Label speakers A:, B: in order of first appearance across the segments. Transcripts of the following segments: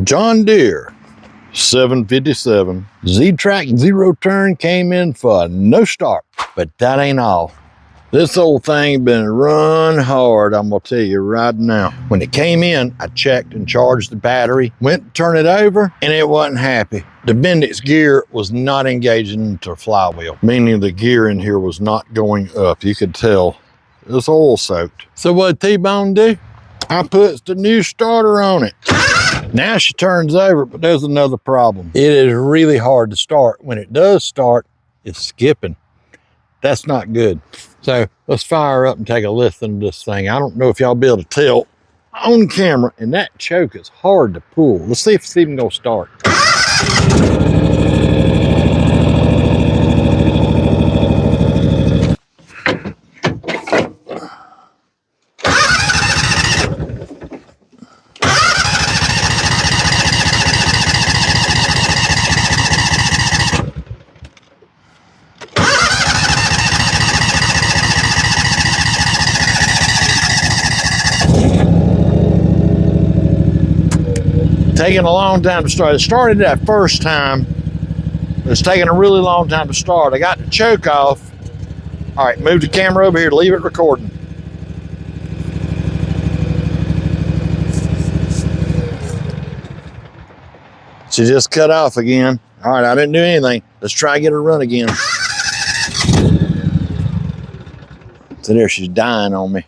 A: John Deere 757 Z-Track zero turn came in for no start, but that ain't all. This old thing been run hard, I'm gonna tell you right now. When it came in, I checked and charged the battery, went to turn it over, and it wasn't happy. The Bendix gear was not engaging into the flywheel, meaning the gear in here was not going up. You could tell it was oil soaked. So what T-Bone do? I put the new starter on it. Now she turns over, but there's another problem. It is really hard to start. When it does start, it's skipping. That's not good. So let's fire up and take a listen to this thing. I don't know if y'all be able to tell on camera, and that choke is hard to pull. Let's see if it's even gonna start. Taking a long time to start. It started that first time. It's taking a really long time to start. I got the choke off. All right, move the camera over here to leave it recording. She just cut off again. All right, I didn't do anything. Let's try to get her run again. So there, she's dying on me.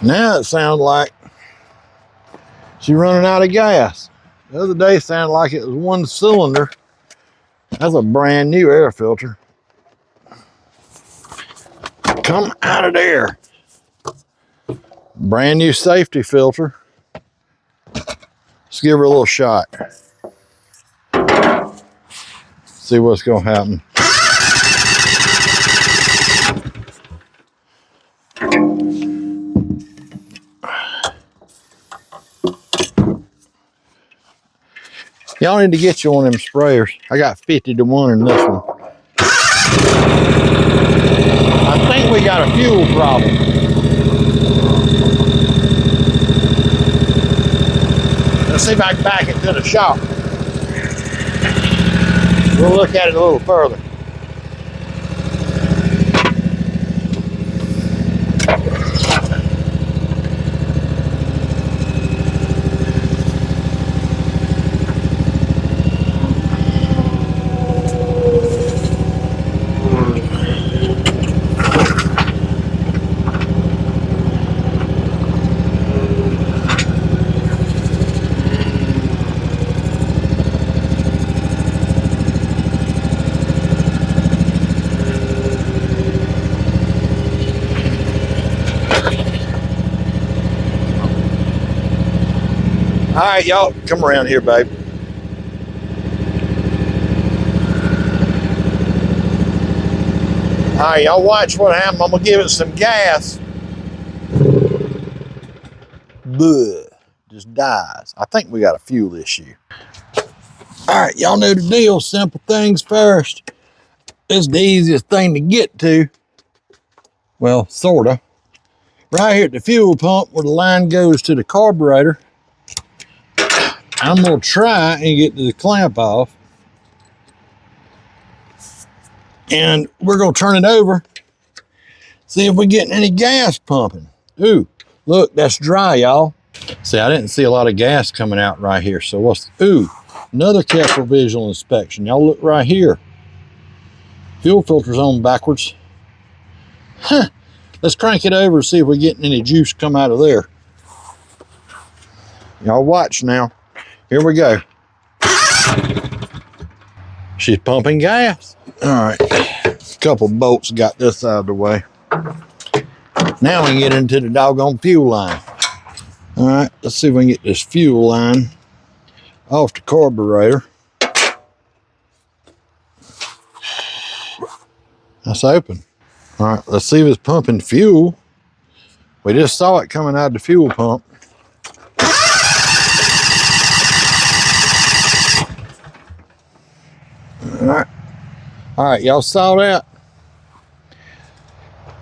A: Now it sounds like she's running out of gas. The other day it sounded like it was one cylinder. That's a brand new air filter. Come out of there. Brand new safety filter. Let's give her a little shot. See what's gonna happen. Y'all need to get you one of them sprayers. I got 50 to 1 in this one. I think we got a fuel problem. Let's see if I can back it to the shop. We'll look at it a little further. All right, y'all, come around here, babe. All right, y'all watch what happens. I'm gonna give it some gas. Bleh, just dies. I think we got a fuel issue. All right, y'all know the deal. Simple things first. It's the easiest thing to get to. Well, sorta. Right here at the fuel pump where the line goes to the carburetor. I'm gonna try and get the clamp off. And we're gonna turn it over. See if we're getting any gas pumping. Ooh, look, that's dry, y'all. See, I didn't see a lot of gas coming out right here. So what's, ooh, another careful visual inspection. Y'all look right here. Fuel filter's on backwards. Huh, let's crank it over and see if we're getting any juice come out of there. Y'all watch now. Here we go. She's pumping gas. All right, a couple bolts got this out of the way. Now we can get into the doggone fuel line. All right, let's see if we can get this fuel line off the carburetor. That's open. All right, let's see if it's pumping fuel. We just saw it coming out of the fuel pump. All right, y'all saw that?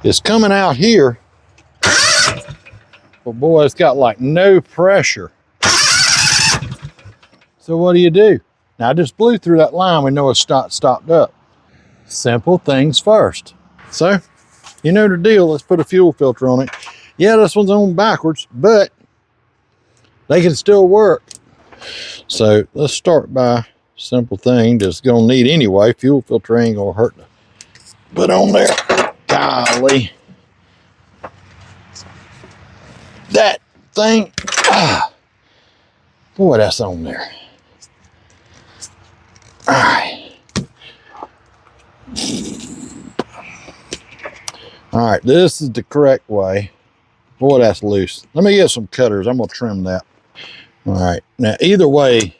A: It's coming out here. But boy, it's got like no pressure. So what do? Now I just blew through that line. We know it's stopped up. Simple things first. So, you know the deal. Let's put a fuel filter on it. Yeah, this one's on backwards, but they can still work. So let's start by simple thing that's gonna need anyway. Fuel filter ain't gonna hurt to put on there. Golly. That thing, boy, that's on there. All right. All right, this is the correct way. Boy, that's loose. Let me get some cutters. I'm gonna trim that. All right, now either way,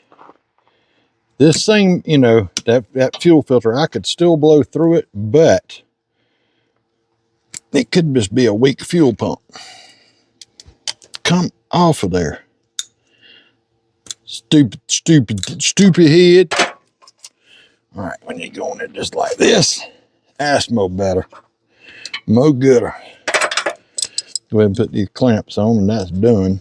A: this thing, you know, that fuel filter, I could still blow through it, but it could just be a weak fuel pump. Come off of there. Stupid head. All right, when you go in it just like this, that's more better. More gooder. Go ahead and put these clamps on and that's done.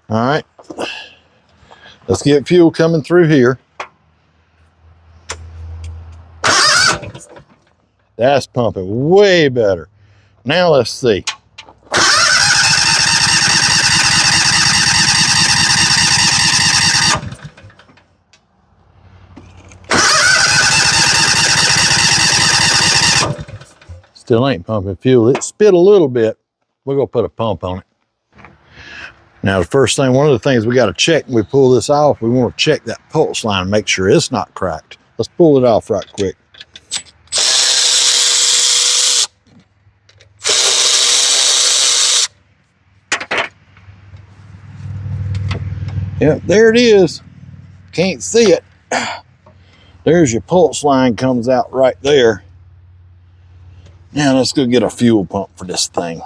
A: All right, let's get fuel coming through here. That's pumping way better. Now let's see. Still ain't pumping fuel. It spit a little bit. We're gonna put a pump on it. Now the first thing, one of the things we gotta check when we pull this off, we wanna check that pulse line and make sure it's not cracked. Let's pull it off right quick. Yep, there it is. Can't see it. There's your pulse line, comes out right there. Now let's go get a fuel pump for this thing.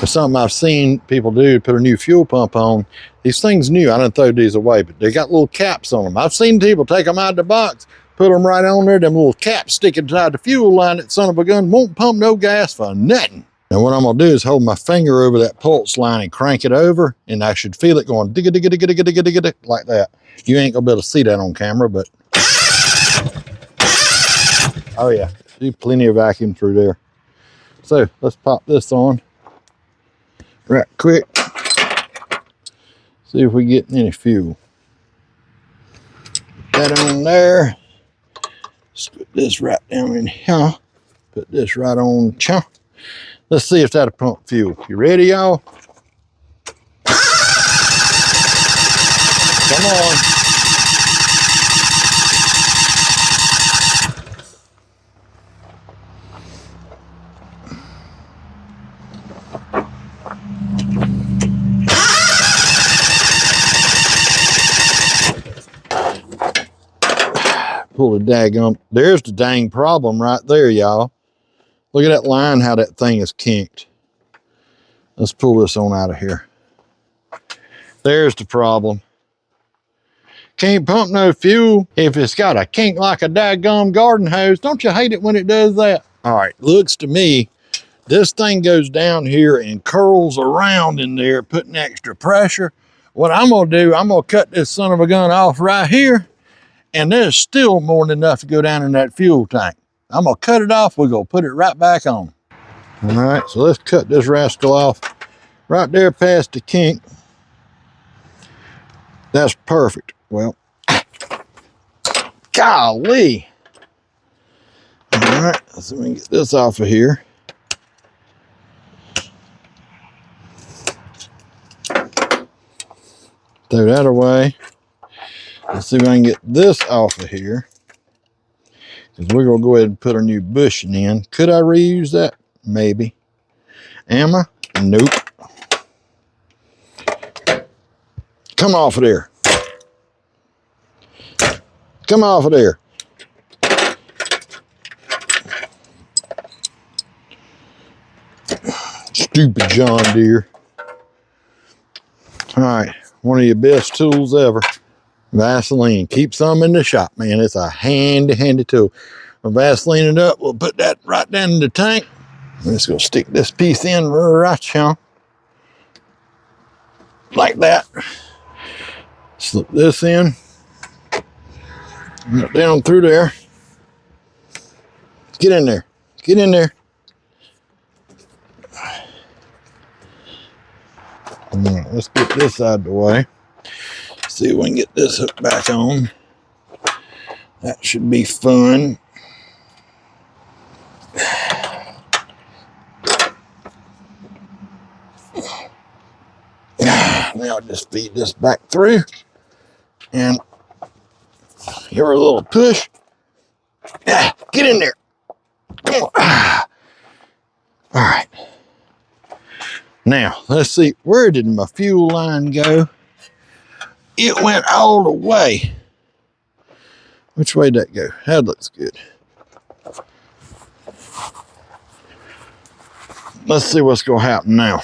A: It's something I've seen people do, put a new fuel pump on. These things new, I didn't throw these away, but they got little caps on them. I've seen people take them out of the box, put them right on there, them little caps stick inside the fuel line. That son of a gun won't pump no gas for nothing. Now what I'm gonna do is hold my finger over that pulse line and crank it over, and I should feel it going digga digga digga digga digga digga digga like that. You ain't gonna be able to see that on camera, but oh yeah, see plenty of vacuum through there. So let's pop this on right quick. See if we get any fuel. Put that on there. Let's put this right down in here. Put this right on. Let's see if that'll pump fuel. You ready, y'all? Come on. Pull the daggum. There's the dang problem right there, y'all. Look at that line, how that thing is kinked. Let's pull this on out of here. There's the problem. Can't pump no fuel if it's got a kink like a daggum garden hose. Don't you hate it when it does that? All right, looks to me, this thing goes down here and curls around in there, putting extra pressure. What I'm gonna do, I'm gonna cut this son of a gun off right here, and there's still more than enough to go down in that fuel tank. I'm gonna cut it off, we're gonna put it right back on. All right, so let's cut this rascal off right there past the kink. That's perfect. Well, golly. All right, let's see if we can get this off of here. Throw that away. Let's see if I can get this off of here. Because we're going to go ahead and put our new bushing in. Could I reuse that? Maybe. Am I? Nope. Come off of there. Come off of there. Stupid John Deere. All right, one of your best tools ever. Vaseline. Keep some in the shop, man. It's a handy tool. We'll Vaseline it up. We'll put that right down in the tank. I'm just gonna stick this piece in right here. Like that. Slip this in. Down through there. Get in there. Get in there. All right, let's get this out of the way. See if we can get this hooked back on. That should be fun. Now just feed this back through and give her a little push. Get in there. Come on. All right. Now, let's see. Where did my fuel line go? It went all the way. Which way did that go? That looks good. Let's see what's going to happen now.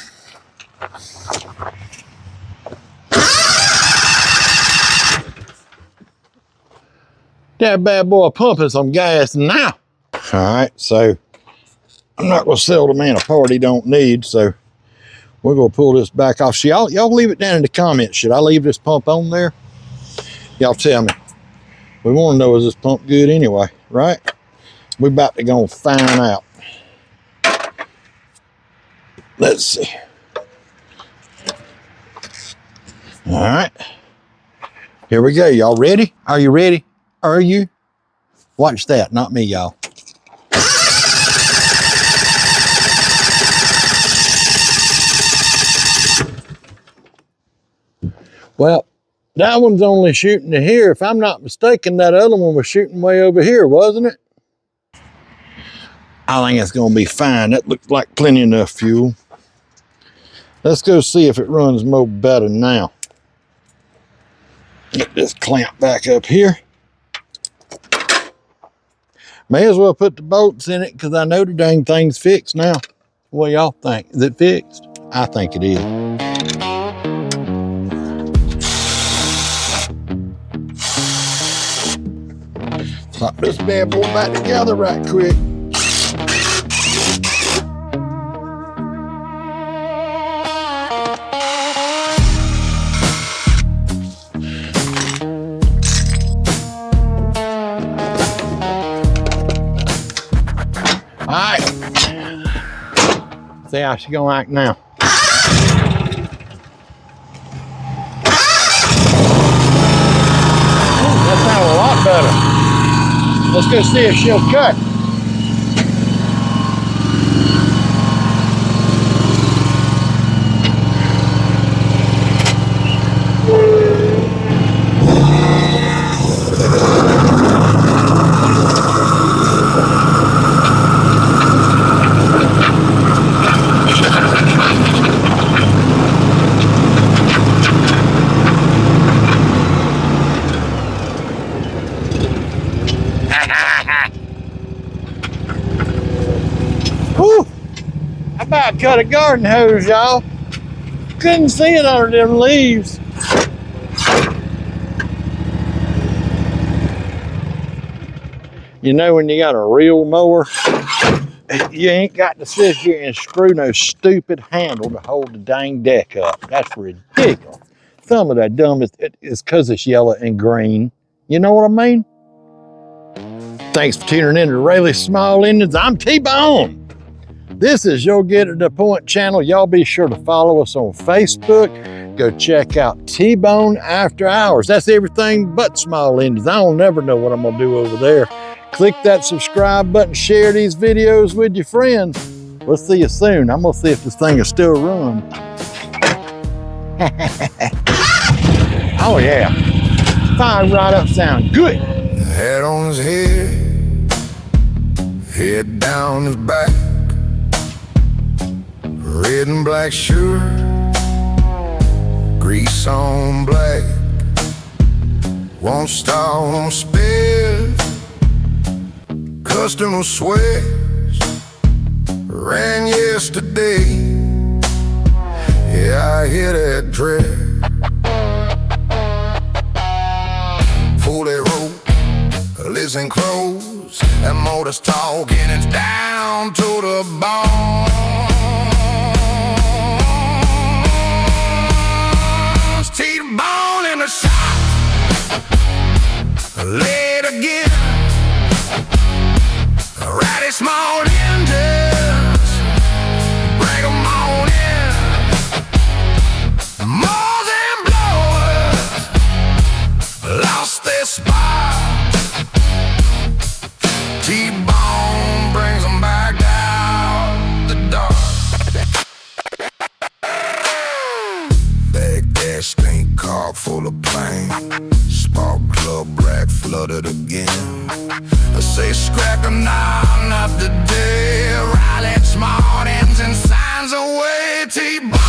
A: That bad boy pumping some gas now. All right, so I'm not going to sell the man a part he don't need, so we're going to pull this back off. So y'all leave it down in the comments. Should I leave this pump on there? Y'all tell me. We want to know, is this pump good anyway, right? We're about to go and find out. Let's see. All right. Here we go. Y'all ready? Are you ready? Are you? Watch that, not me, y'all. Well, that one's only shooting to here. If I'm not mistaken, that other one was shooting way over here, wasn't it? I think it's going to be fine. That looks like plenty enough fuel. Let's go see if it runs more better now. Get this clamp back up here. May as well put the bolts in it because I know the dang thing's fixed now. What y'all think? Is it fixed? I think it is. Pop this bad boy back together right quick. All right. See how she's gonna act now. That sounds a lot better. Let's go see if she'll cut. Whew! I about cut a garden hose, y'all. Couldn't see it under them leaves. You know, when you got a real mower, you ain't got to sit here and screw no stupid handle to hold the dang deck up. That's ridiculous. Some of that dumb is because it's yellow and green. You know what I mean? Thanks for tuning in to Rayleigh Small Engines. I'm T-Bone. This is your Get to the Point channel. Y'all be sure to follow us on Facebook. Go check out T-Bone After Hours. That's everything but small engines. I don't never know what I'm gonna do over there. Click that subscribe button, share these videos with your friends. We'll see you soon. I'm gonna see if this thing is still run. Oh yeah, fire right up, sound good.
B: Head on his head, head down his back, red and black shirt, grease on black, won't start, won't spare, custom sweats, ran yesterday, Yeah, I hear that dread. Fully rope, listen close. That motor's talking, it's down to the bone. T-bone in the shop. Late again. Ratty small engines. Bring 'em on in. More than blowers. Lost their spot. T-bone brings 'em back down the dark. Back there, stink car full of pain. Spark plug black flooded again. I say scrap 'em now, not today. Ride that smart engine signs away. T-bone.